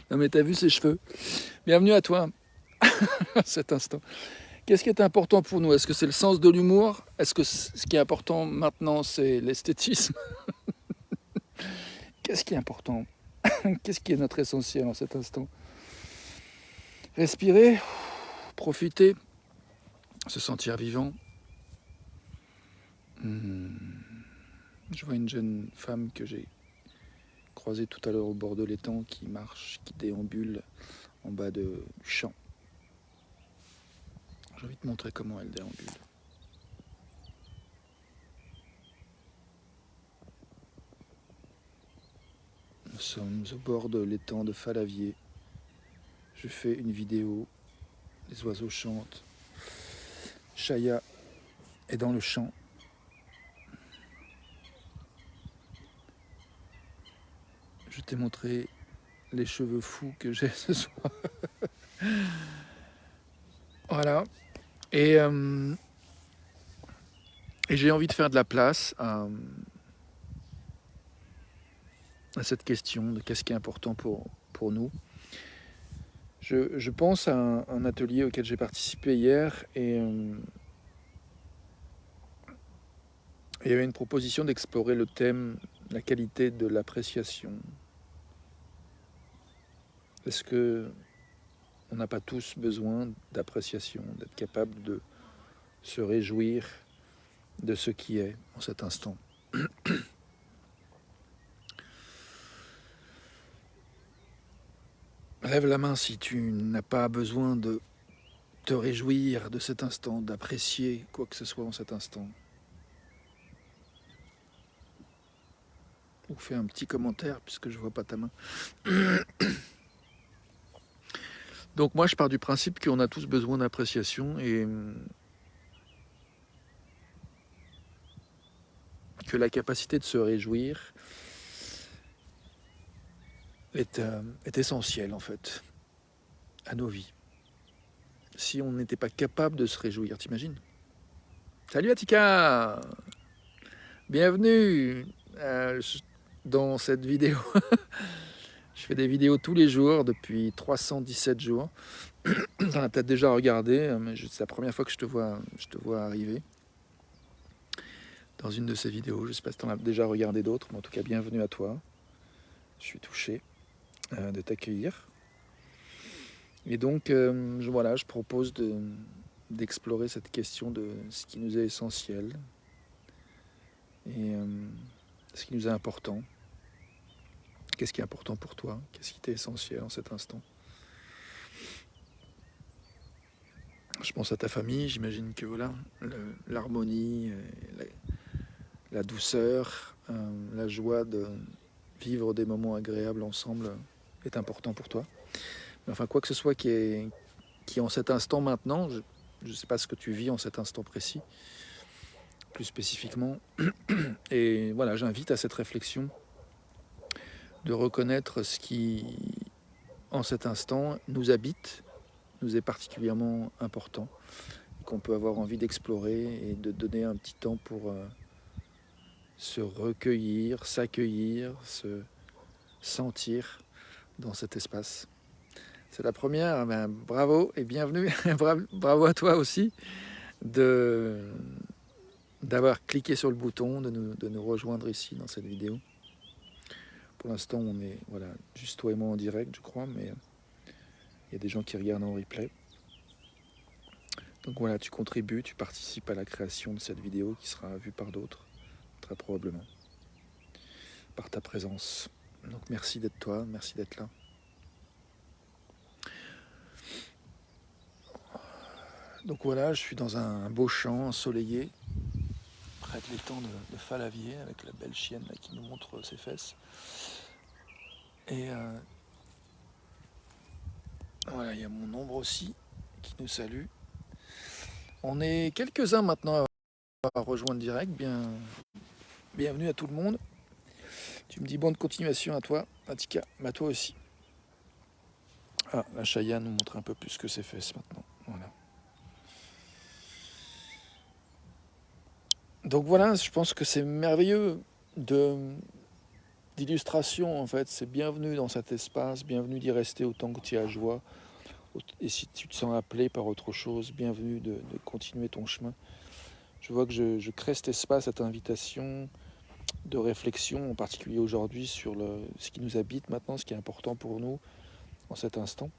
Non mais t'as vu ses cheveux. Bienvenue à toi, à cet instant. Qu'est-ce qui est important pour nous? Est-ce que c'est le sens de l'humour? Est-ce que ce qui est important maintenant, c'est l'esthétisme? Qu'est-ce qui est important? Qu'est-ce qui est notre essentiel en cet instant? Respirer, profiter, se sentir vivant. Je vois une jeune femme que j'ai croisée tout à l'heure au bord de l'étang qui marche, qui déambule en bas du champ. J'ai envie de te montrer comment elle déambule. Nous sommes au bord de l'étang de Falavier. Je fais une vidéo, les oiseaux chantent. Chaya est dans le champ. Je t'ai montré les cheveux fous que j'ai ce soir. Voilà. Et j'ai envie de faire de la place à cette question de qu'est-ce qui est important pour nous. Je pense à un atelier auquel j'ai participé hier et il y avait une proposition d'explorer le thème, la qualité de l'appréciation. Est-ce que on n'a pas tous besoin d'appréciation, d'être capable de se réjouir de ce qui est en cet instant? Lève la main si tu n'as pas besoin de te réjouir de cet instant, d'apprécier quoi que ce soit en cet instant. Ou fais un petit commentaire puisque je vois pas ta main. Donc moi je pars du principe qu'on a tous besoin d'appréciation et que la capacité de se réjouir est essentielle en fait à nos vies. Si on n'était pas capable de se réjouir, t'imagines? Salut Atika! Bienvenue dans cette vidéo. Je fais des vidéos tous les jours depuis 317 jours. T'en as peut-être déjà regardé, mais c'est la première fois que je te vois arriver dans une de ces vidéos. Je ne sais pas si tu en as déjà regardé d'autres, mais en tout cas, bienvenue à toi. Je suis touché de t'accueillir. Et donc, voilà, je propose d'explorer cette question de ce qui nous est essentiel et ce qui nous est important. Qu'est-ce qui est important pour toi? Qu'est-ce qui t'est essentiel en cet instant? Je pense à ta famille, j'imagine que voilà, l'harmonie, la douceur, la joie de vivre des moments agréables ensemble est important pour toi. Mais enfin, quoi que ce soit qui est en cet instant maintenant, je ne sais pas ce que tu vis en cet instant précis, plus spécifiquement. Et voilà, j'invite à cette réflexion de reconnaître ce qui, en cet instant, nous habite, nous est particulièrement important, qu'on peut avoir envie d'explorer et de donner un petit temps pour se recueillir, s'accueillir, se sentir dans cet espace. C'est la première, ben, bravo et bienvenue, bravo à toi aussi d'avoir cliqué sur le bouton, de nous rejoindre ici dans cette vidéo. Pour l'instant, on est voilà, juste toi et moi en direct, je crois, mais il y a des gens qui regardent en replay. Donc voilà, tu contribues, tu participes à la création de cette vidéo qui sera vue par d'autres, très probablement, par ta présence. Donc merci d'être toi, merci d'être là. Donc voilà, je suis dans un beau champ ensoleillé, près de l'étang de Falavier, avec la belle chienne là, qui nous montre ses fesses. Et voilà, il y a mon ombre aussi qui nous salue. On est quelques-uns maintenant à rejoindre direct. Bienvenue à tout le monde. Tu me dis bonne continuation à toi, Atika, mais à toi aussi. Ah, la Chaya nous montre un peu plus que ses fesses maintenant. Voilà. Donc voilà, je pense que c'est merveilleux de d'illustration, en fait. C'est bienvenue dans cet espace, bienvenue d'y rester autant que tu as joie. Et si tu te sens appelé par autre chose, bienvenue de continuer ton chemin. Je vois que je crée cet espace, cette invitation de réflexion, en particulier aujourd'hui, sur ce qui nous habite maintenant, ce qui est important pour nous en cet instant.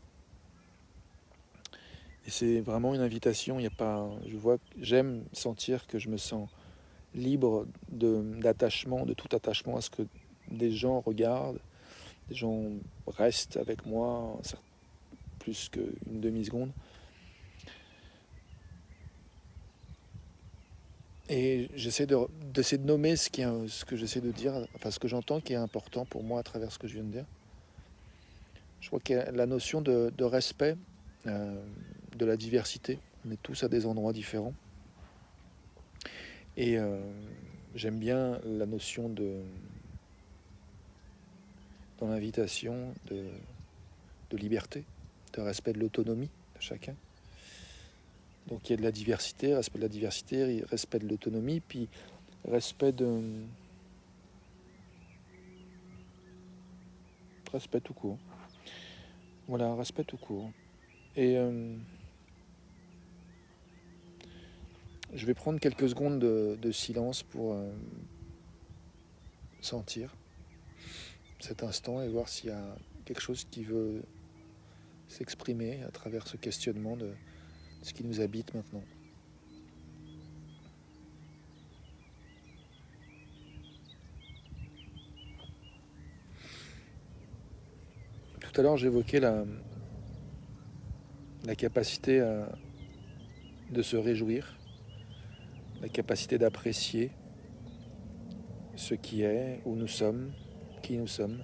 Et c'est vraiment une invitation. Il y a pas, je vois, j'aime sentir que je me sens libre d'attachement, de tout attachement à ce que des gens regardent, des gens restent avec moi plus qu'une demi-seconde. Et j'essaie d'essayer de nommer ce que j'essaie de dire, enfin ce que j'entends qui est important pour moi à travers ce que je viens de dire. Je crois qu'il y a la notion de respect euh, de la diversité. On est tous à des endroits différents. Et j'aime bien la notion dans l'invitation de liberté, de respect de l'autonomie de chacun. Donc il y a de la diversité, respect de la diversité, respect de l'autonomie, puis respect respect tout court. Voilà, respect tout court. Et je vais prendre quelques secondes de silence pour sentir cet instant et voir s'il y a quelque chose qui veut s'exprimer à travers ce questionnement de ce qui nous habite maintenant. Tout à l'heure, j'évoquais la capacité de se réjouir, la capacité d'apprécier ce qui est, où nous sommes, qui nous sommes.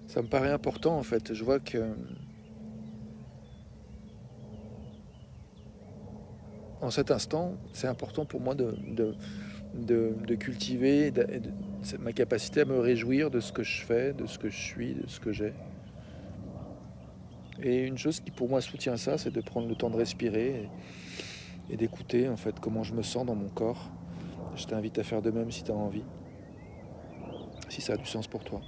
Ça me paraît important en fait. Je vois que en cet instant, c'est important pour moi de cultiver ma capacité à me réjouir de ce que je fais, de ce que je suis, de ce que j'ai. Et une chose qui pour moi soutient ça, c'est de prendre le temps de respirer et d'écouter en fait comment je me sens dans mon corps. Je t'invite à faire de même si tu as envie, si ça a du sens pour toi.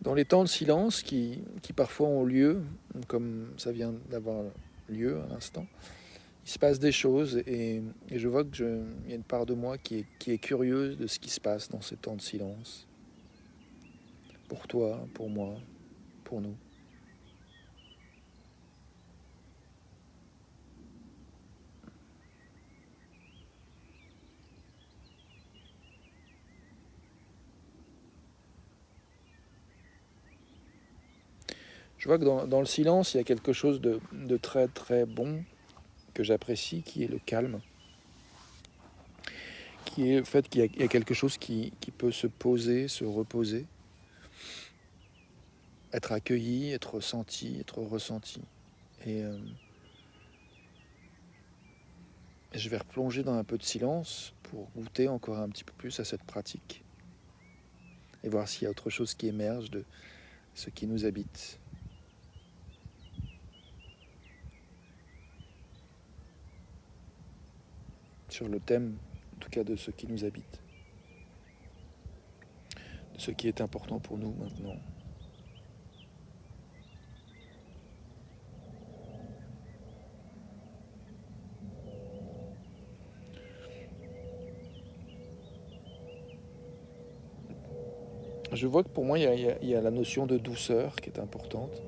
Dans les temps de silence qui parfois ont lieu, comme ça vient d'avoir lieu à l'instant, il se passe des choses et je vois qu'il y a une part de moi qui est curieuse de ce qui se passe dans ces temps de silence. Pour toi, pour moi, pour nous. Je vois que dans le silence, il y a quelque chose de très très bon que j'apprécie, qui est le calme, qui est le fait qu'il y a quelque chose qui peut se poser, se reposer, être accueilli, être senti, être ressenti. Et je vais replonger dans un peu de silence pour goûter encore un petit peu plus à cette pratique et voir s'il y a autre chose qui émerge de ce qui nous habite. Sur le thème, en tout cas, de ce qui nous habite, de ce qui est important pour nous maintenant. Je vois que pour moi, il y a la notion de douceur qui est importante,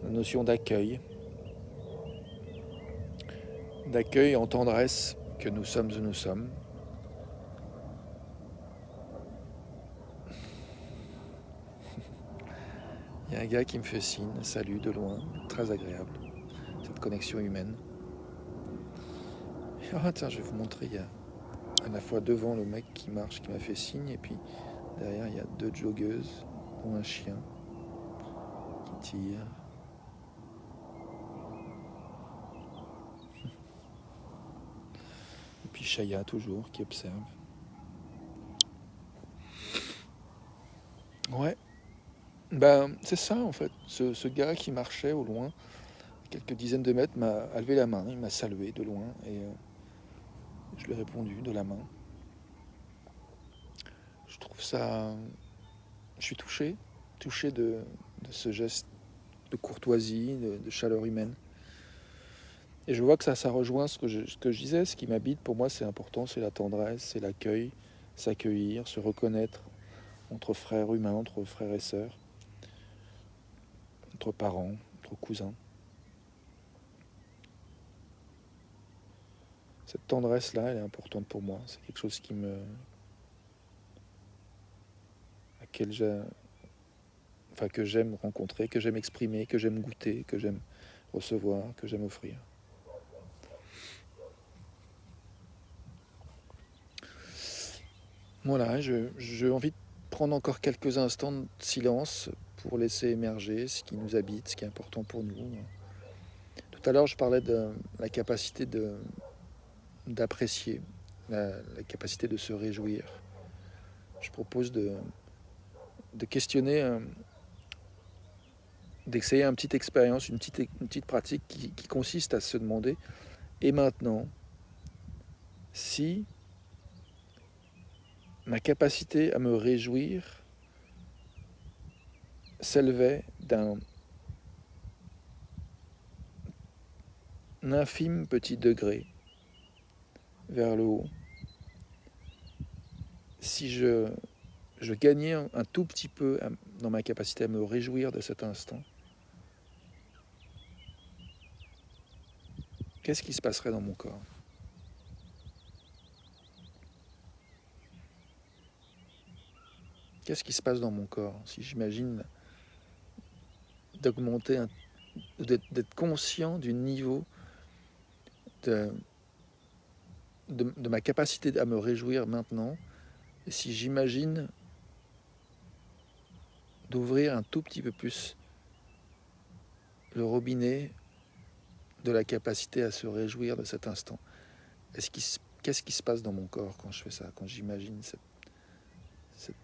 la notion d'accueil en tendresse que nous sommes où nous sommes. Il y a un gars qui me fait signe, salut de loin, très agréable, cette connexion humaine. Ah tiens, je vais vous montrer, il y a à la fois devant le mec qui marche, qui m'a fait signe, et puis derrière il y a 2 joggeuses, dont un chien qui tire. Et puis Chaya toujours, qui observe. Ouais, ben c'est ça en fait, ce gars qui marchait au loin, quelques dizaines de mètres, a levé la main, il m'a salué de loin, et je lui ai répondu de la main. Je trouve ça... Je suis touché de ce geste de courtoisie, de chaleur humaine. Et je vois que ça rejoint ce que je disais, ce qui m'habite pour moi c'est important, c'est la tendresse, c'est l'accueil, s'accueillir, se reconnaître entre frères humains, entre frères et sœurs, entre parents, entre cousins. Cette tendresse-là, elle est importante pour moi. C'est quelque chose que j'aime rencontrer, que j'aime exprimer, que j'aime goûter, que j'aime recevoir, que j'aime offrir. Voilà, j'ai envie de prendre encore quelques instants de silence pour laisser émerger ce qui nous habite, ce qui est important pour nous. Tout à l'heure, je parlais de la capacité d'apprécier, la capacité de se réjouir. Je propose de questionner, d'essayer une petite expérience, une petite pratique qui consiste à se demander, et maintenant, si ma capacité à me réjouir s'élevait d'un infime petit degré vers le haut, si je gagnais un tout petit peu dans ma capacité à me réjouir de cet instant, qu'est-ce qui se passerait dans mon corps? Qu'est-ce qui se passe dans mon corps si j'imagine d'augmenter, d'être conscient du niveau de, de ma capacité à me réjouir maintenant, et si j'imagine d'ouvrir un tout petit peu plus le robinet de la capacité à se réjouir de cet instant. Qu'est-ce qui se passe dans mon corps quand je fais ça, quand j'imagine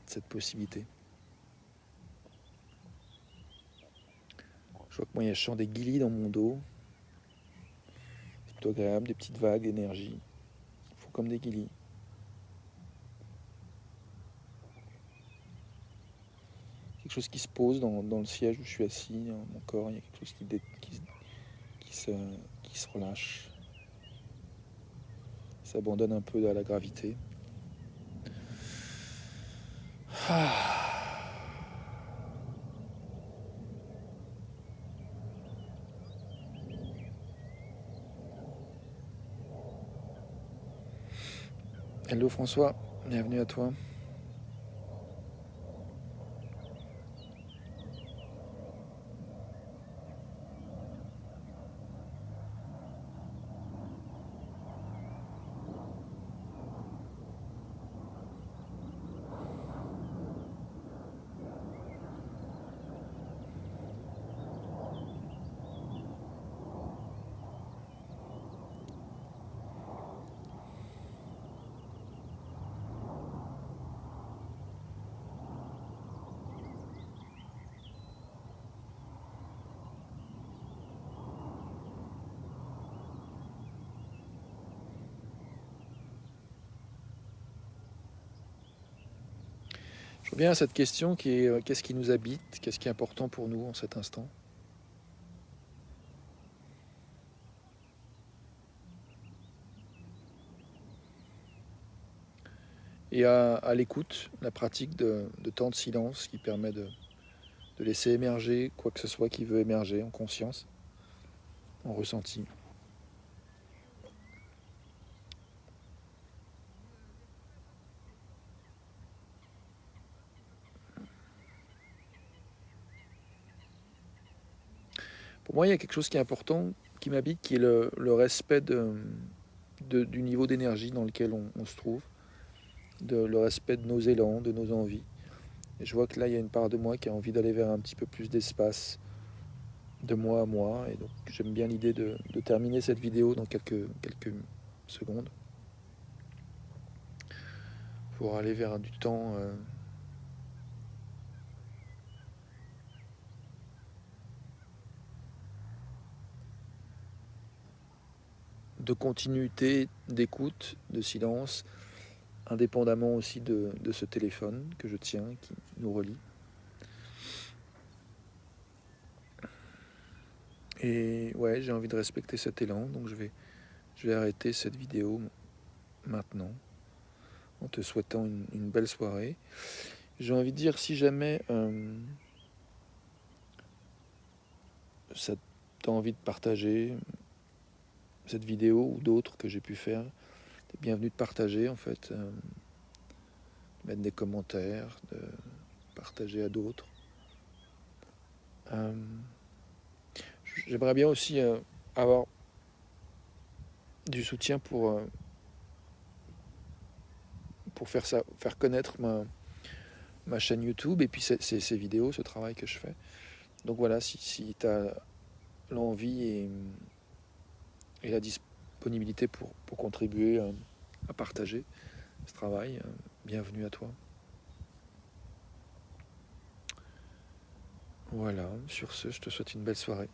cette possibilité? Je vois que moi, il y a le chant des guilis dans mon dos. C'est plutôt agréable, des petites vagues d'énergie. Ils font comme des guilis. Quelque chose qui se pose dans le siège où je suis assis, dans mon corps. Il y a quelque chose qui se relâche. Il s'abandonne un peu à la gravité. Hello François, bienvenue à toi. Je reviens à cette question qui est qu'est-ce qui nous habite, qu'est-ce qui est important pour nous en cet instant? Et à l'écoute, la pratique de temps de silence qui permet de laisser émerger quoi que ce soit qui veut émerger en conscience, en ressenti. Pour moi, il y a quelque chose qui est important, qui m'habite, qui est le respect du niveau d'énergie dans lequel on se trouve, le respect de nos élans, de nos envies. Et je vois que là, il y a une part de moi qui a envie d'aller vers un petit peu plus d'espace, de moi à moi. Et donc, j'aime bien l'idée de terminer cette vidéo dans quelques secondes pour aller vers du temps de continuité, d'écoute, de silence, indépendamment aussi de ce téléphone que je tiens, qui nous relie. Et ouais, j'ai envie de respecter cet élan, donc je vais arrêter cette vidéo maintenant, en te souhaitant une belle soirée. J'ai envie de dire, si jamais ça t'as envie de partager cette vidéo ou d'autres que j'ai pu faire, t'es bienvenu de partager en fait, de mettre des commentaires, de partager à d'autres. J'aimerais bien aussi avoir du soutien pour faire connaître ma chaîne YouTube et puis ces vidéos, ce travail que je fais. Donc voilà, si tu as l'envie et la disponibilité pour contribuer à partager ce travail, bienvenue à toi. Voilà, sur ce, je te souhaite une belle soirée.